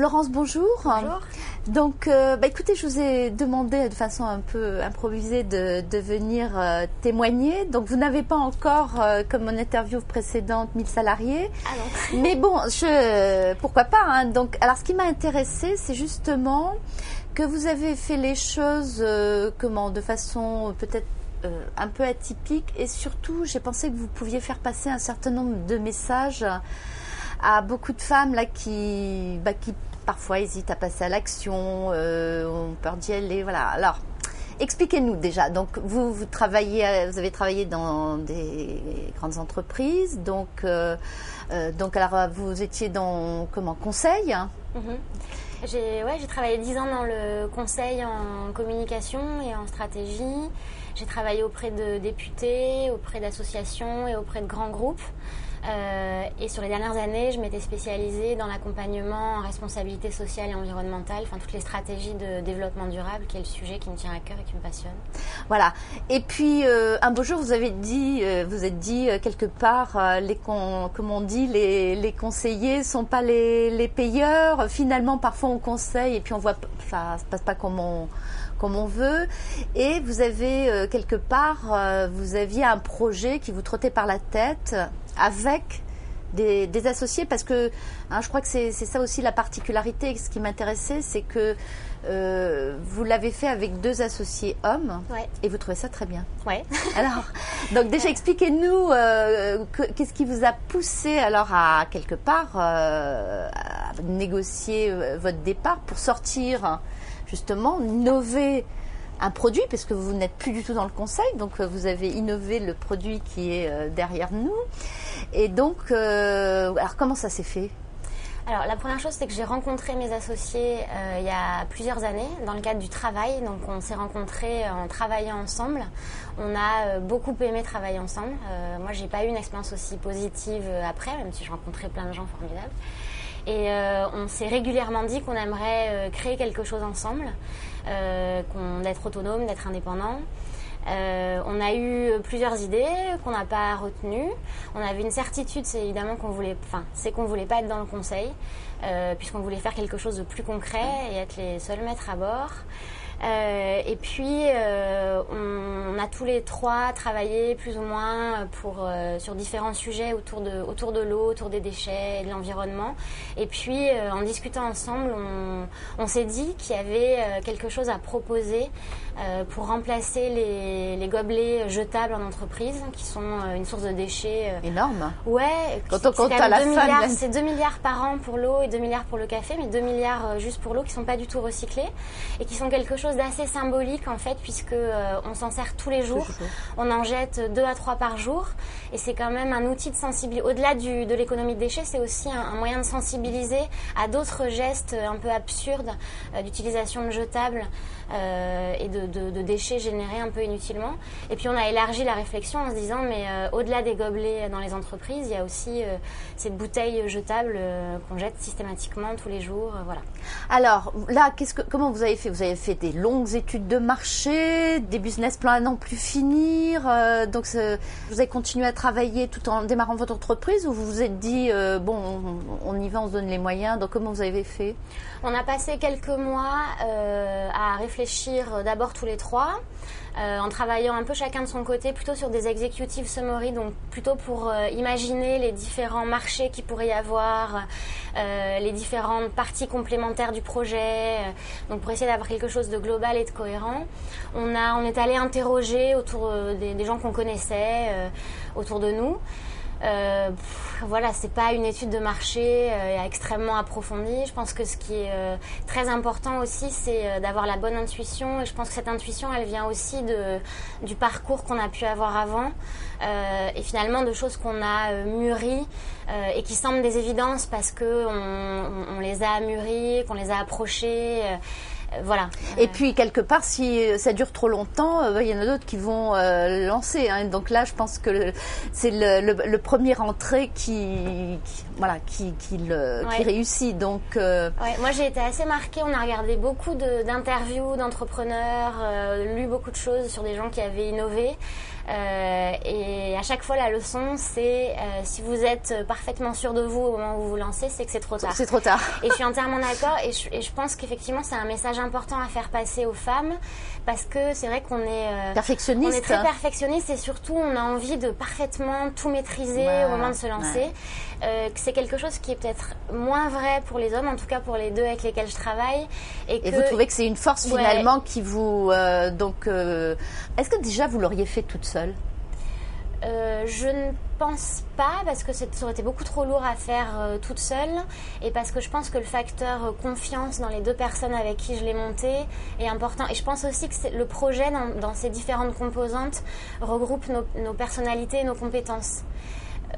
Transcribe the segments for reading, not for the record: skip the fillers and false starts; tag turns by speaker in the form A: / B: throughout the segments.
A: Florence, bonjour.
B: Bonjour.
A: Donc, écoutez, je vous ai demandé de façon un peu improvisée de venir témoigner. Donc, vous n'avez pas encore, comme mon interview précédente, 1000 salariés.
B: Ah non.
A: Mais bon, pourquoi pas, hein. Donc, alors, ce qui m'a intéressée, c'est justement que vous avez fait les choses, de façon peut-être un peu atypique. Et surtout, j'ai pensé que vous pouviez faire passer un certain nombre de messages à beaucoup de femmes là qui parfois hésitent à passer à l'action, ont peur d'y aller. Voilà. Alors, expliquez-nous déjà. Donc, vous avez travaillé dans des grandes entreprises. Donc, alors, vous étiez dans conseil.
B: Mm-hmm. J'ai travaillé 10 ans dans le conseil en communication et en stratégie. J'ai travaillé auprès de députés, auprès d'associations et auprès de grands groupes. Et sur les dernières années, je m'étais spécialisée dans l'accompagnement en responsabilité sociale et environnementale, enfin toutes les stratégies de développement durable, qui est le sujet qui me tient à cœur et qui me passionne.
A: Voilà. Et puis un beau jour, vous êtes dit quelque part, comme on dit, les conseillers sont pas les payeurs. Finalement, parfois on conseille et puis on voit ça se passe pas comme on veut. Et vous avez quelque part, vous aviez un projet qui vous trottait par la tête avec des associés, parce que je crois que c'est ça aussi la particularité. Ce qui m'intéressait, c'est que vous l'avez fait avec 2 associés hommes.
B: Ouais. Et
A: vous trouvez ça très bien.
B: Ouais.
A: Alors, donc déjà expliquez-nous qu'est-ce qui vous a poussé alors à quelque part à négocier votre départ pour sortir, justement, innover un produit, parce que vous n'êtes plus du tout dans le conseil, donc vous avez innové le produit qui est derrière nous. Et donc, alors comment ça s'est fait ?
B: Alors, la première chose, c'est que j'ai rencontré mes associés il y a plusieurs années dans le cadre du travail. Donc, on s'est rencontrés en travaillant ensemble. On a beaucoup aimé travailler ensemble. Moi, j'ai pas eu une expérience aussi positive après, même si je rencontrais plein de gens formidables. Et on s'est régulièrement dit qu'on aimerait créer quelque chose ensemble, d'être autonome, d'être indépendant. On a eu plusieurs idées qu'on n'a pas retenues. On avait une certitude, c'est évidemment qu'on voulait pas être dans le conseil, puisqu'on voulait faire quelque chose de plus concret et être les seuls maîtres à bord. Et puis on a tous les 3 travaillé plus ou moins sur différents sujets autour de l'eau, autour des déchets et de l'environnement. Et puis en discutant ensemble, on s'est dit qu'il y avait quelque chose à proposer pour remplacer les gobelets jetables en entreprise, qui sont une source de déchets
A: énorme.
B: Ouais.
A: Quand on compte à la fin,
B: c'est 2 milliards par an pour l'eau et 2 milliards pour le café, mais 2 milliards juste pour l'eau, qui sont pas du tout recyclés et qui sont quelque chose d'assez symbolique en fait, puisque on s'en sert tous les jours. On en jette 2 à 3 par jour, et c'est quand même un outil de sensibilisation. Au-delà de l'économie de déchets, c'est aussi un moyen de sensibiliser à d'autres gestes un peu absurdes d'utilisation de jetables et de déchets générés un peu inutilement. Et puis on a élargi la réflexion en se disant, mais au-delà des gobelets dans les entreprises, il y a aussi ces bouteilles jetables qu'on jette systématiquement tous les jours. Voilà.
A: Alors là, comment vous avez fait ? Vous avez fait des longues études de marché, des business plans à n'en plus finir. Donc vous avez continué à travailler tout en démarrant votre entreprise, ou vous vous êtes dit on y va, on se donne les moyens. Donc comment vous avez fait ?
B: On a passé quelques mois à réfléchir d'abord tous les 3, en travaillant un peu chacun de son côté, plutôt sur des executive summary, donc plutôt pour imaginer les différents marchés qu'il pourrait y avoir, les différentes parties complémentaires du projet, donc pour essayer d'avoir quelque chose de global et de cohérent. On est allé interroger autour des gens qu'on connaissait autour de nous. Voilà, c'est pas une étude de marché extrêmement approfondie. Je pense que ce qui est très important aussi, c'est d'avoir la bonne intuition, et je pense que cette intuition, elle vient aussi du parcours qu'on a pu avoir avant, et finalement de choses qu'on a mûries et qui semblent des évidences parce que on les a mûries, qu'on les a approchées. Voilà.
A: Et puis quelque part, si ça dure trop longtemps, il y en a d'autres qui vont lancer. Hein. Donc là, je pense que c'est le premier entrée qui réussit. Donc
B: moi j'ai été assez marquée. On a regardé beaucoup d'interviews d'entrepreneurs, lu beaucoup de choses sur des gens qui avaient innové. Et à chaque fois, la leçon, c'est si vous êtes parfaitement sûr de vous au moment où vous vous lancez, c'est que c'est trop tard.
A: C'est trop tard.
B: Et je suis entièrement d'accord. Et je pense qu'effectivement, c'est un message important à faire passer aux femmes, parce que c'est vrai qu'on est
A: perfectionniste.
B: On est très perfectionniste et surtout, on a envie de parfaitement tout maîtriser au moment de se lancer. C'est quelque chose qui est peut-être moins vrai pour les hommes, en tout cas pour les deux avec lesquels je travaille.
A: Et vous trouvez que c'est une force finalement qui vous... est-ce que déjà vous l'auriez fait toute seule ?
B: Je ne pense pas, parce que ça aurait été beaucoup trop lourd à faire toute seule, et parce que je pense que le facteur confiance dans les deux personnes avec qui je l'ai monté est important. Et je pense aussi que le projet, dans ses différentes composantes, regroupe nos personnalités et nos compétences.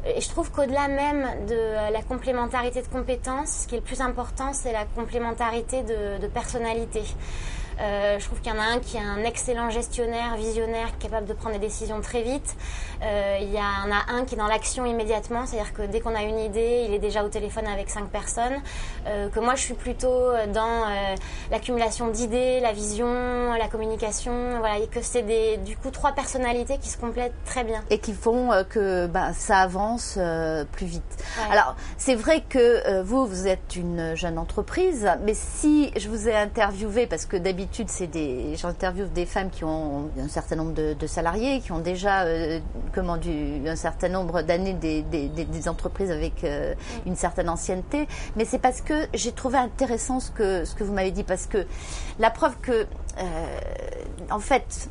B: Et je trouve qu'au-delà même de la complémentarité de compétences, ce qui est le plus important, c'est la complémentarité de personnalité. Je trouve qu'il y en a un qui est un excellent gestionnaire, visionnaire, capable de prendre des décisions très vite. Il y en a un qui est dans l'action immédiatement, c'est-à-dire que dès qu'on a une idée, il est déjà au téléphone avec 5 personnes. Que moi, je suis plutôt dans l'accumulation d'idées, la vision, la communication. Voilà, et que c'est du coup 3 personnalités qui se complètent très bien.
A: Et qui font que ça avance plus vite. Ouais. Alors, c'est vrai que vous êtes une jeune entreprise, mais si je vous ai interviewé, parce que d'habitude, j'interviewe des femmes qui ont un certain nombre de salariés, qui ont déjà un certain nombre d'années des entreprises avec une certaine ancienneté. Mais c'est parce que j'ai trouvé intéressant ce que vous m'avez dit, parce que la preuve que, en fait,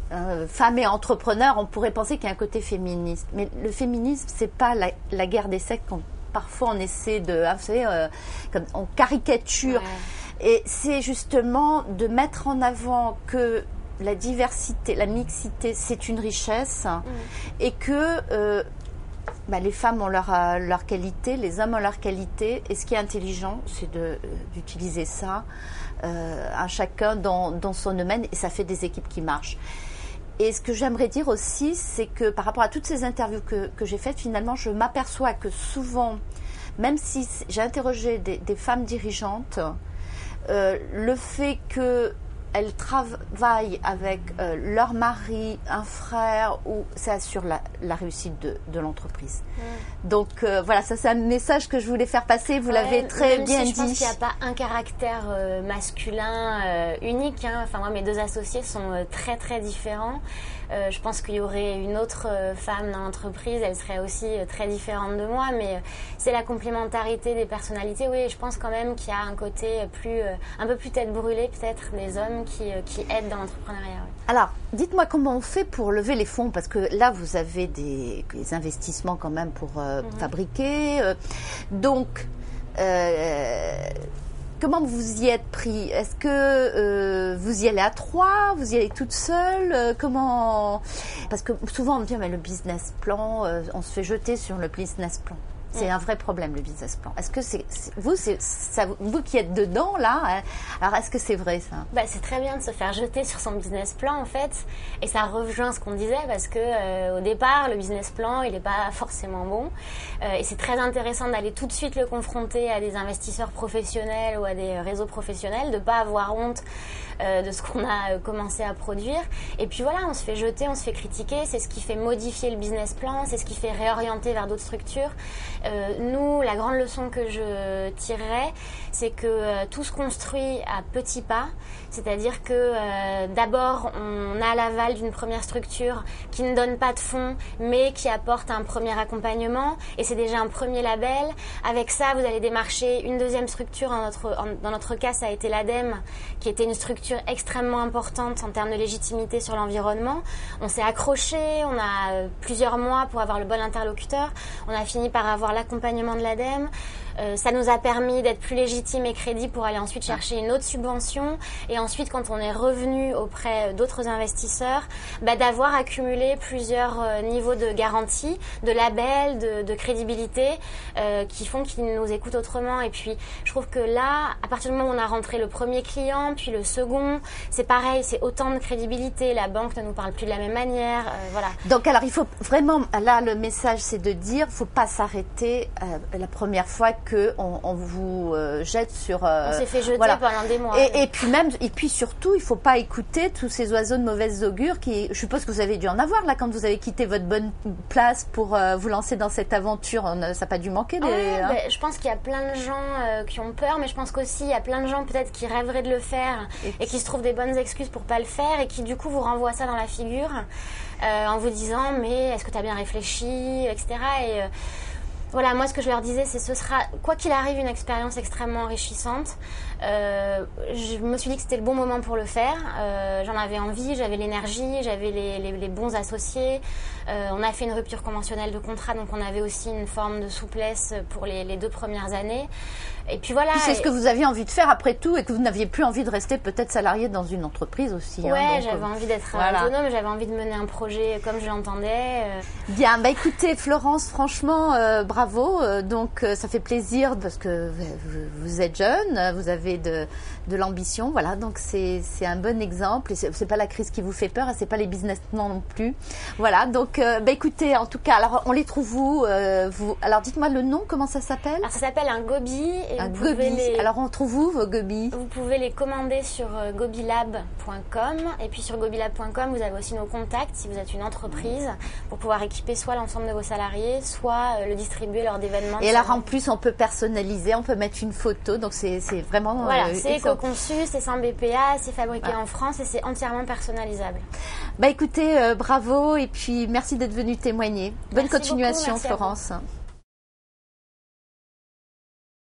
A: femme et entrepreneur, on pourrait penser qu'il y a un côté féministe. Mais le féminisme, c'est pas la guerre des sexes quand parfois on essaie vous savez, comme on caricature. Ouais. Et c'est justement de mettre en avant que la diversité, la mixité, c'est une richesse et que les femmes ont leur qualité, les hommes ont leur qualité. Et ce qui est intelligent, c'est d'utiliser ça à chacun dans son domaine, et ça fait des équipes qui marchent. Et ce que j'aimerais dire aussi, c'est que par rapport à toutes ces interviews que j'ai faites, finalement, je m'aperçois que souvent, même si j'ai interrogé des femmes dirigeantes, le fait qu'elles travaillent avec leur mari, un frère, ça assure la réussite de l'entreprise. Donc voilà, ça c'est un message que je voulais faire passer. Vous l'avez très bien dit.
B: Je pense qu'il n'y a pas un caractère masculin unique. Enfin, moi, mes 2 associés sont très très différents. Je pense qu'il y aurait une autre femme dans l'entreprise, elle serait aussi très différente de moi, mais c'est la complémentarité des personnalités. Oui, je pense quand même qu'il y a un côté un peu plus tête brûlée peut-être des hommes qui aident dans l'entrepreneuriat. Oui.
A: Alors, dites-moi comment on fait pour lever les fonds, parce que là vous avez des investissements quand même pour fabriquer. Donc, comment vous y êtes pris ? Est-ce que vous y allez à 3 ? Vous y allez toute seule ? Comment ? Parce que souvent on me dit mais le business plan, on se fait jeter sur le business plan. C'est un vrai problème, le business plan. Est-ce que vous qui êtes dedans là, hein, alors est-ce que c'est vrai ça ?
B: C'est très bien de se faire jeter sur son business plan en fait, et ça rejoint ce qu'on disait, parce que au départ le business plan il n'est pas forcément bon, et c'est très intéressant d'aller tout de suite le confronter à des investisseurs professionnels ou à des réseaux professionnels, de pas avoir honte de ce qu'on a commencé à produire. Et puis voilà, on se fait jeter, on se fait critiquer, c'est ce qui fait modifier le business plan, c'est ce qui fait réorienter vers d'autres structures. Nous, la grande leçon que je tirerais, c'est que tout se construit à petits pas, c'est-à-dire que d'abord on a l'aval d'une première structure qui ne donne pas de fonds mais qui apporte un premier accompagnement, et c'est déjà un premier label. Avec ça, vous allez démarcher une deuxième structure, dans notre cas ça a été l'ADEME, qui était une structure extrêmement importante en termes de légitimité sur l'environnement. On s'est accroché, on a plusieurs mois pour avoir le bon interlocuteur, on a fini par avoir l'accompagnement de l'ADEME. Ça nous a permis d'être plus légitimes et crédibles pour aller ensuite chercher une autre subvention, et ensuite quand on est revenu auprès d'autres investisseurs, d'avoir accumulé plusieurs niveaux de garantie, de labels, de crédibilité qui font qu'ils nous écoutent autrement. Et puis je trouve que là, à partir du moment où on a rentré le premier client, puis le second, c'est pareil, c'est autant de crédibilité, la banque ne nous parle plus de la même manière, voilà.
A: Donc alors il faut vraiment, là le message c'est de dire, faut pas s'arrêter été la première fois qu'on vous jette sur...
B: on s'est fait jeter pendant des mois.
A: Et puis surtout, il ne faut pas écouter tous ces oiseaux de mauvaise augure qui, je suppose que vous avez dû en avoir là quand vous avez quitté votre bonne place pour vous lancer dans cette aventure. Ça n'a pas dû manquer.
B: Je pense qu'il y a plein de gens qui ont peur, mais je pense qu'aussi il y a plein de gens peut-être qui rêveraient de le faire et qui se trouvent des bonnes excuses pour pas le faire et qui du coup vous renvoient ça dans la figure en vous disant mais est-ce que tu as bien réfléchi, etc. Et voilà, moi ce que je leur disais c'est ce sera quoi qu'il arrive une expérience extrêmement enrichissante. Je me suis dit que c'était le bon moment pour le faire. J'en avais envie, j'avais l'énergie, j'avais les bons associés. On a fait une rupture conventionnelle de contrat, donc on avait aussi une forme de souplesse pour les 2 premières années. Et puis voilà.
A: Puis c'est ce que vous aviez envie de faire après tout et que vous n'aviez plus envie de rester peut-être salarié dans une entreprise aussi.
B: Ouais, j'avais envie d'être autonome, j'avais envie de mener un projet comme je l'entendais.
A: Bien, écoutez Florence, franchement, bravo. Donc ça fait plaisir parce que vous êtes jeune, vous avez de l'ambition, voilà. Donc c'est un bon exemple. Et c'est pas la crise qui vous fait peur, et c'est pas les businessmen non plus. Voilà. Donc écoutez, en tout cas, alors on les trouve où vous? Alors dites-moi le nom, comment ça s'appelle?
B: Alors ça s'appelle un gobi.
A: Un gobi. Alors on trouve où vos gobis?
B: Vous pouvez les commander sur gobilab.com et puis sur gobilab.com vous avez aussi nos contacts si vous êtes une entreprise pour pouvoir équiper soit l'ensemble de vos salariés, soit le distribuer lors d'événements.
A: Et alors en plus on peut personnaliser, on peut mettre une photo, donc c'est vraiment...
B: Voilà, c'est éco-conçu, c'est sans BPA, c'est fabriqué en France et c'est entièrement personnalisable.
A: Écoutez, bravo et puis merci d'être venu témoigner. Bonne continuation
B: beaucoup, merci
A: Florence.